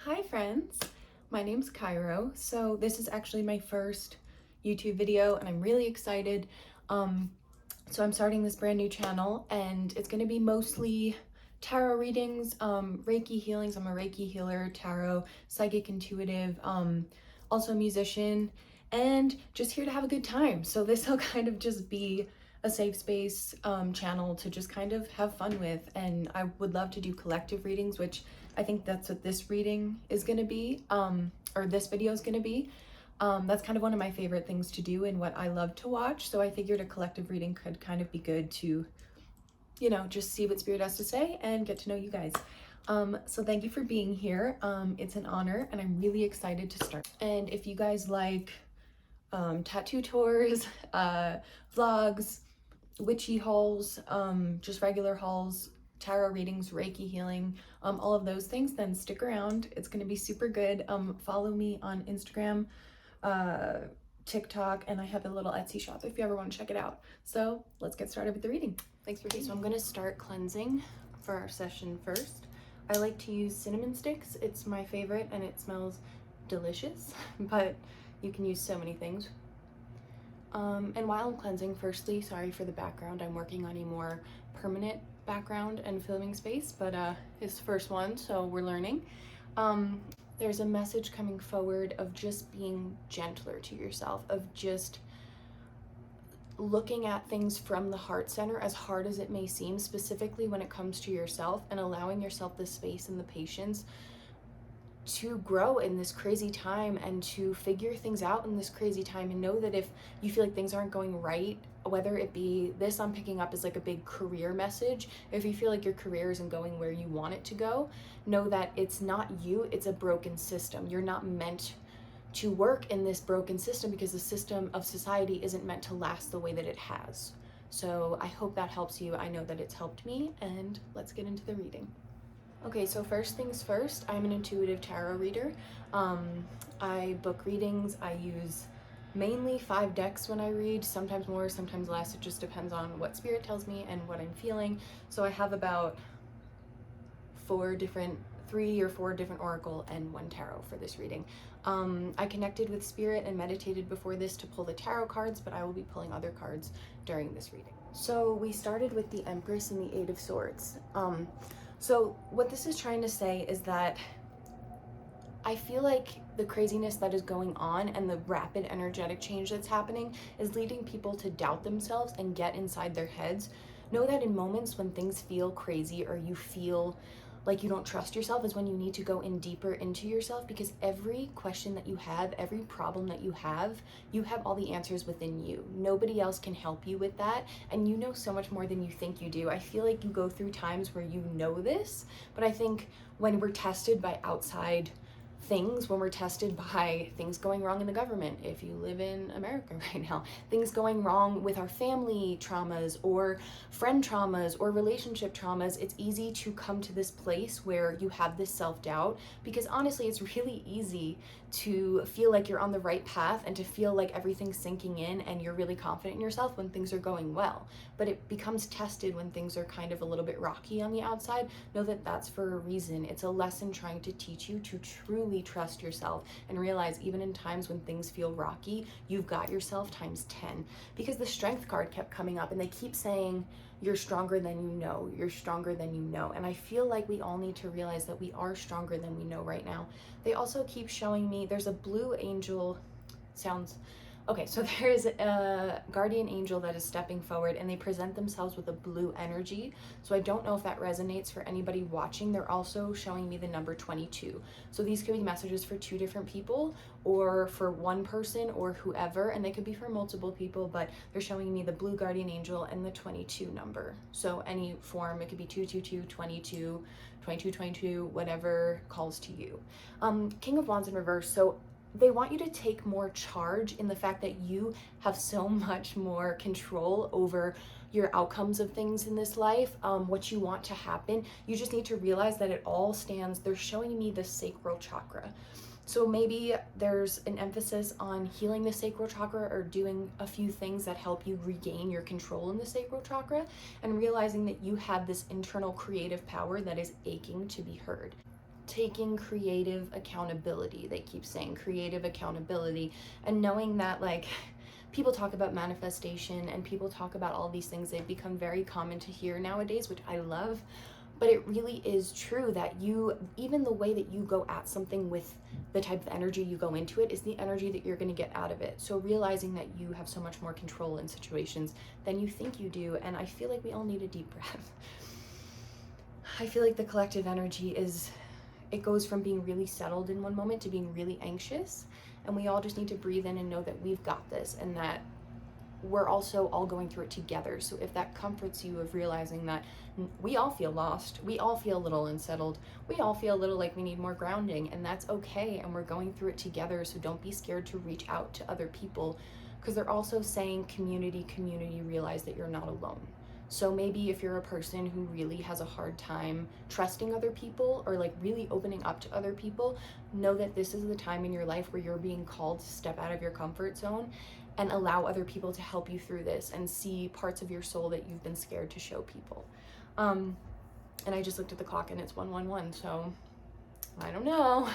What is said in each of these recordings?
Hi friends, my name's Cairo. So this is actually my first YouTube video and I'm really excited. So I'm starting this brand new channel and it's gonna be mostly tarot readings, Reiki healings. I'm a Reiki healer, tarot, psychic intuitive, also a musician, and just here to have a good time. So this will kind of just be a safe space channel to just kind of have fun with. And I would love to do collective readings, which I think that's what this reading is going to be, or this video is going to be. That's kind of one of my favorite things to do and what I love to watch. So I figured a collective reading could kind of be good to, you know, just see what Spirit has to say and get to know you guys. So thank you for being here. It's an honor and I'm really excited to start. And if you guys like tattoo tours, vlogs, witchy hauls, just regular hauls, tarot readings, Reiki healing, all of those things, then stick around. It's going to be super good. Follow me on Instagram, TikTok, and I have a little Etsy shop if you ever want to check it out. So let's get started with the reading. Thanks for being here. So I'm going to start cleansing for our session first. I like to use cinnamon sticks. It's my favorite and it smells delicious, but you can use so many things. And while I'm cleansing, firstly, sorry for the background. I'm working on a more permanent background and filming space, but it's the first one, so we're learning. There's a message coming forward of just being gentler to yourself, of just looking at things from the heart center, as hard as it may seem, specifically when it comes to yourself, and allowing yourself the space and the patience to grow in this crazy time and to figure things out in this crazy time. And know that if you feel like things aren't going right, whether it be this I'm picking up as like a big career message, if you feel like your career isn't going where you want it to go, know that it's not you, it's a broken system. You're not meant to work in this broken system because the system of society isn't meant to last the way that it has. So I hope that helps you. I know that it's helped me, and let's get into the reading. Okay, so first things first, I'm an intuitive tarot reader. I book readings. I use mainly 5 decks when I read, sometimes more, sometimes less. It just depends on what Spirit tells me and what I'm feeling. So I have about 3 or 4 different oracle and 1 tarot for this reading. I connected with Spirit and meditated before this to pull the tarot cards, but I will be pulling other cards during this reading. So we started with the Empress and the 8 of Swords. So what this is trying to say is that I feel like the craziness that is going on and the rapid energetic change that's happening is leading people to doubt themselves and get inside their heads. Know that in moments when things feel crazy or you feel like you don't trust yourself is when you need to go in deeper into yourself, because every question that you have, every problem that you have all the answers within you. Nobody else can help you with that, and you know so much more than you think you do. I feel like you go through times where you know this, but I think when we're tested by outside things, when we're tested by things going wrong in the government, if you live in America right now, things going wrong with our family traumas or friend traumas or relationship traumas, it's easy to come to this place where you have this self-doubt, because honestly, it's really easy to feel like you're on the right path and to feel like everything's sinking in and you're really confident in yourself when things are going well. But it becomes tested when things are kind of a little bit rocky on the outside. Know that that's for a reason. It's a lesson trying to teach you to truly trust yourself and realize even in times when things feel rocky, you've got yourself times 10. Because the Strength card kept coming up and they keep saying, you're stronger than you know, you're stronger than you know. And I feel like we all need to realize that we are stronger than we know right now. They also keep showing me, there's a blue angel, okay, so there's a guardian angel that is stepping forward and they present themselves with a blue energy. So I don't know if that resonates for anybody watching. They're also showing me the number 22. So these could be messages for 2 different people or for 1 person or whoever, and they could be for multiple people, but they're showing me the blue guardian angel and the 22 number. So any form, it could be 222, 22, 22, 22, whatever calls to you. King of Wands in reverse. So they want you to take more charge in the fact that you have so much more control over your outcomes of things in this life, what you want to happen. You just need to realize that it all stands, they're showing me the sacral chakra. So maybe there's an emphasis on healing the sacral chakra or doing a few things that help you regain your control in the sacral chakra, and realizing that you have this internal creative power that is aching to be heard. taking creative accountability. They keep saying creative accountability, and knowing that, like, people talk about manifestation and people talk about all these things. They've become very common to hear nowadays, which I love. But it really is true that even the way that you go at something with the type of energy you go into it is the energy that you're going to get out of it. So realizing that you have so much more control in situations than you think you do. And I feel like we all need a deep breath. I feel like the collective energy it goes from being really settled in one moment to being really anxious. And we all just need to breathe in and know that we've got this, and that we're also all going through it together. So if that comforts you, of realizing that we all feel lost, we all feel a little unsettled, we all feel a little like we need more grounding, and that's okay, and we're going through it together. So don't be scared to reach out to other people, because they're also saying community, realize that you're not alone. So maybe if you're a person who really has a hard time trusting other people, or like really opening up to other people, know that this is the time in your life where you're being called to step out of your comfort zone and allow other people to help you through this and see parts of your soul that you've been scared to show people. And I just looked at the clock and it's 1:11, so I don't know.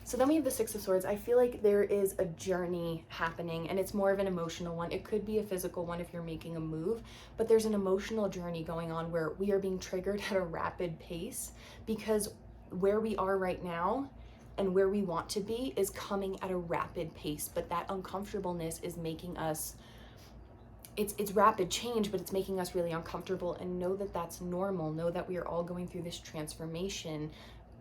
So then we have the Six of Swords. I feel like there is a journey happening, and it's more of an emotional one. It could be a physical one if you're making a move, but there's an emotional journey going on where we are being triggered at a rapid pace, because where we are right now and where we want to be is coming at a rapid pace. But that uncomfortableness is making us, it's rapid change, but it's making us really uncomfortable. And know that that's normal. Know that we are all going through this transformation.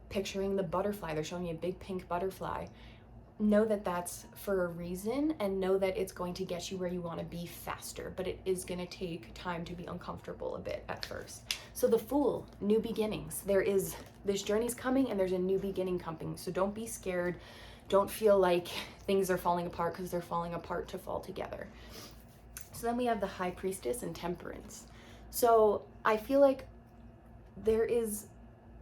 Picturing the butterfly, they're showing you a big pink butterfly. Know that that's for a reason, and know that it's going to get you where you want to be faster, but it is going to take time to be uncomfortable a bit at first. So the Fool, new beginnings. This journey's coming, and there's a new beginning coming. So don't be scared. Don't feel like things are falling apart, because they're falling apart to fall together. So then we have the High Priestess and Temperance. So I feel like there is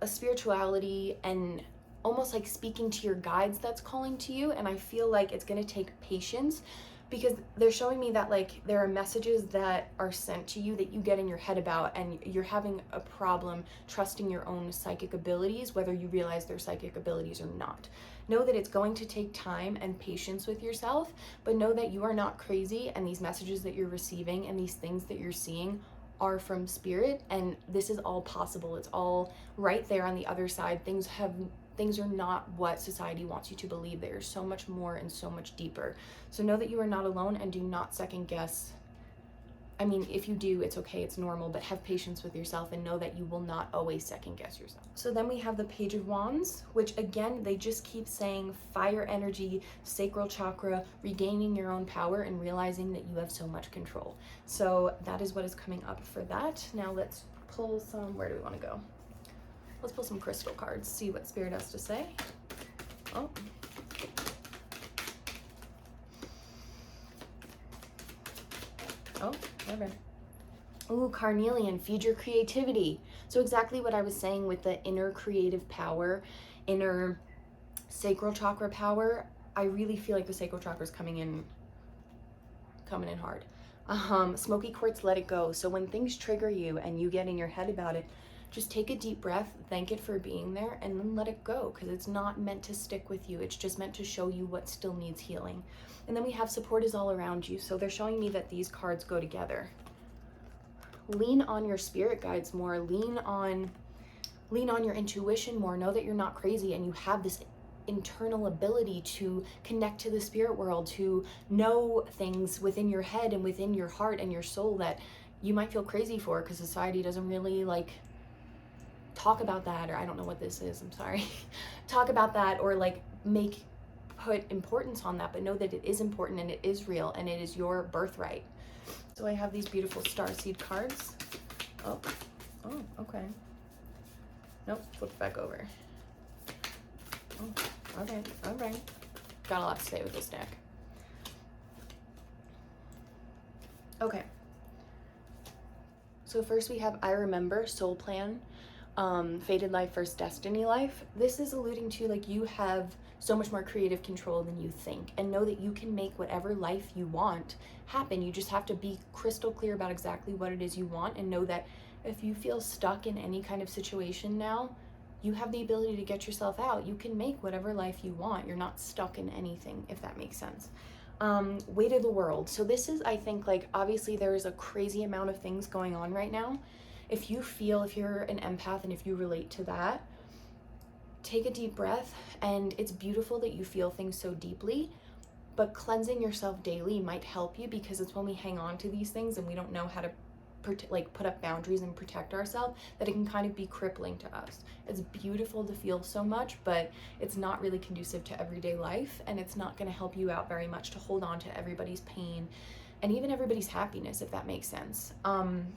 a spirituality and almost like speaking to your guides that's calling to you, and I feel like it's going to take patience, because they're showing me that like there are messages that are sent to you that you get in your head about, and you're having a problem trusting your own psychic abilities, whether you realize they're psychic abilities or not. Know that it's going to take time and patience with yourself, but know that you are not crazy, and these messages that you're receiving and these things that you're seeing are from spirit, and this is all possible. It's all right there on the other side. Things are not what society wants you to believe. They are so much more and so much deeper. So know that you are not alone, and do not second guess. I mean, if you do, it's okay, it's normal, but have patience with yourself and know that you will not always second guess yourself. So then we have the Page of Wands, which again, they just keep saying fire energy, sacral chakra, regaining your own power, and realizing that you have so much control. So that is what is coming up for that. Now let's pull some, where do we want to go? Let's pull some crystal cards, see what Spirit has to say. Oh. Oh, okay. Ooh, Carnelian, feed your creativity. So exactly what I was saying with the inner creative power, inner sacral chakra power. I really feel like the sacral chakra is coming in hard. Smoky quartz, let it go. So when things trigger you and you get in your head about it, just take a deep breath, thank it for being there, and then let it go, because it's not meant to stick with you. It's just meant to show you what still needs healing. And then we have support is all around you. So they're showing me that these cards go together. Lean on your spirit guides more. Lean on your intuition more. Know that you're not crazy, and you have this internal ability to connect to the spirit world, to know things within your head and within your heart and your soul that you might feel crazy for, because society doesn't really like talk about that, or I don't know what this is, I'm sorry, talk about that, or like put importance on that, but know that it is important and it is real and it is your birthright. So I have these beautiful starseed cards. Oh, okay. Nope, flip it back over. Oh, okay. Got a lot to say with this deck. Okay. So first we have I Remember, Soul Plan, Fated Life, First Destiny Life. This is alluding to like you have so much more creative control than you think, and know that you can make whatever life you want happen. You just have to be crystal clear about exactly what it is you want, and know that if you feel stuck in any kind of situation now, you have the ability to get yourself out. You can make whatever life you want. You're not stuck in anything, if that makes sense. Weight of the world. So this is, I think, like, obviously there is a crazy amount of things going on right now. If you're an empath and if you relate to that, take a deep breath. And it's beautiful that you feel things so deeply, but cleansing yourself daily might help you, because it's when we hang on to these things and we don't know how to put up boundaries and protect ourselves, that it can kind of be crippling to us. It's beautiful to feel so much, but it's not really conducive to everyday life, and it's not going to help you out very much to hold on to everybody's pain and even everybody's happiness, if that makes sense.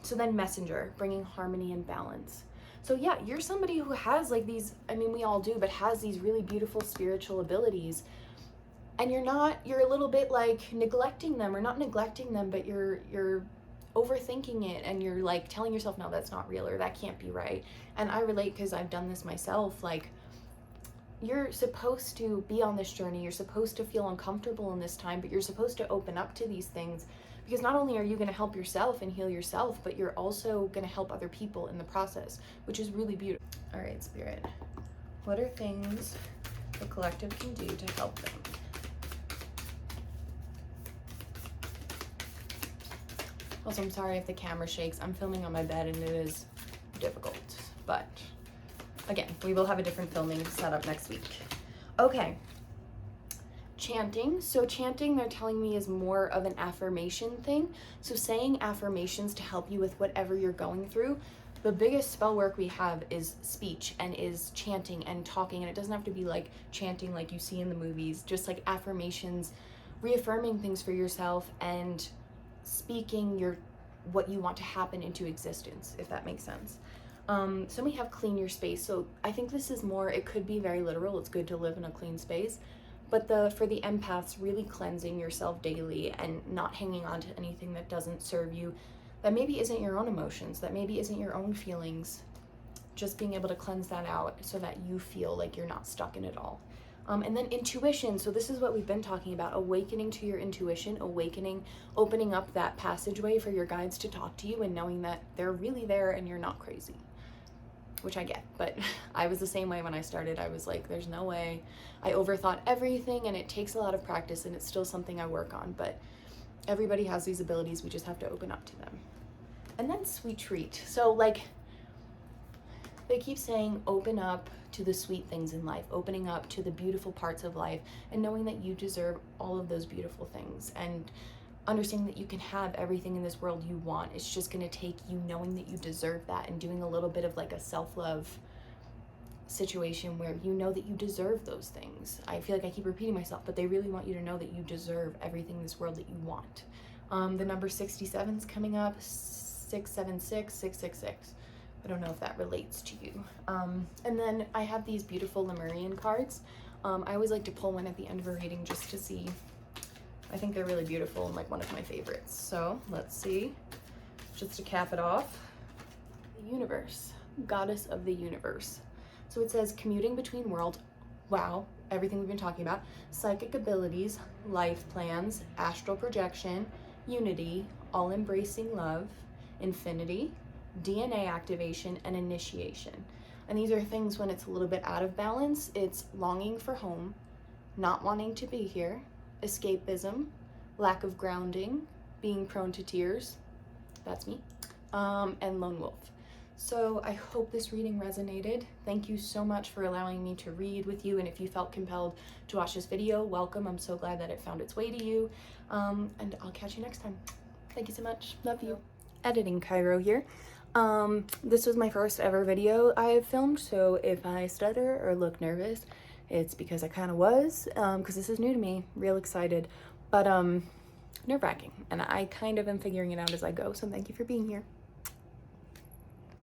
So then messenger, bringing harmony and balance. So yeah, you're somebody who has like these, I mean, we all do, but has these really beautiful spiritual abilities, and you're a little bit like neglecting them, or not neglecting them, but you're overthinking it, and you're like telling yourself, no, that's not real, or that can't be right. And I relate, because I've done this myself. Like, you're supposed to be on this journey, you're supposed to feel uncomfortable in this time, but you're supposed to open up to these things, because not only are you going to help yourself and heal yourself, but you're also going to help other people in the process, which is really beautiful. All right, Spirit, what are things the collective can do to help them? Also, I'm sorry if the camera shakes. I'm filming on my bed and it is difficult, but again, we will have a different filming setup next week. Okay, chanting. So chanting, they're telling me, is more of an affirmation thing. So saying affirmations to help you with whatever you're going through. The biggest spell work we have is speech, and is chanting and talking, and it doesn't have to be like chanting like you see in the movies, just like affirmations, reaffirming things for yourself and speaking what you want to happen into existence, if that makes sense. So we have clean your space. So I think this is more, it could be very literal. It's good to live in a clean space, but for the empaths, really cleansing yourself daily and not hanging on to anything that doesn't serve you, that maybe isn't your own emotions, that maybe isn't your own feelings. Just being able to cleanse that out so that you feel like you're not stuck in it all. And then intuition. So this is what we've been talking about, awakening to your intuition, opening up that passageway for your guides to talk to you, and knowing that they're really there and you're not crazy, which I get. But I was the same way when I started. I was like, there's no way. I overthought everything, and it takes a lot of practice, and it's still something I work on, but everybody has these abilities. We just have to open up to them. And then sweet treat. So like, they keep saying, open up to the sweet things in life, opening up to the beautiful parts of life, and knowing that you deserve all of those beautiful things, and understanding that you can have everything in this world you want. It's just going to take you knowing that you deserve that, and doing a little bit of like a self-love situation where you know that you deserve those things. I feel like I keep repeating myself, but they really want you to know that you deserve everything in this world that you want. The number 67 is coming up, 676, 666. I don't know if that relates to you. And then I have these beautiful Lemurian cards. I always like to pull one at the end of a reading just to see. I think they're really beautiful and like one of my favorites. So let's see, just to cap it off. The universe, goddess of the universe. So it says commuting between worlds. Wow, everything we've been talking about. Psychic abilities, life plans, astral projection, unity, all-embracing love, infinity, DNA activation, and initiation. And these are things when it's a little bit out of balance. It's longing for home, not wanting to be here, escapism, lack of grounding, being prone to tears, that's me, and lone wolf. So I hope this reading resonated. Thank you so much for allowing me to read with you, and if you felt compelled to watch this video, welcome. I'm so glad that it found its way to you, and I'll catch you next time. Thank you so much. Love you. Editing Cairo here. This was my first ever video I have filmed, so if I stutter or look nervous, it's because I kind of was, because this is new to me. Real excited, but nerve-wracking, and I kind of am figuring it out as I go, so thank you for being here.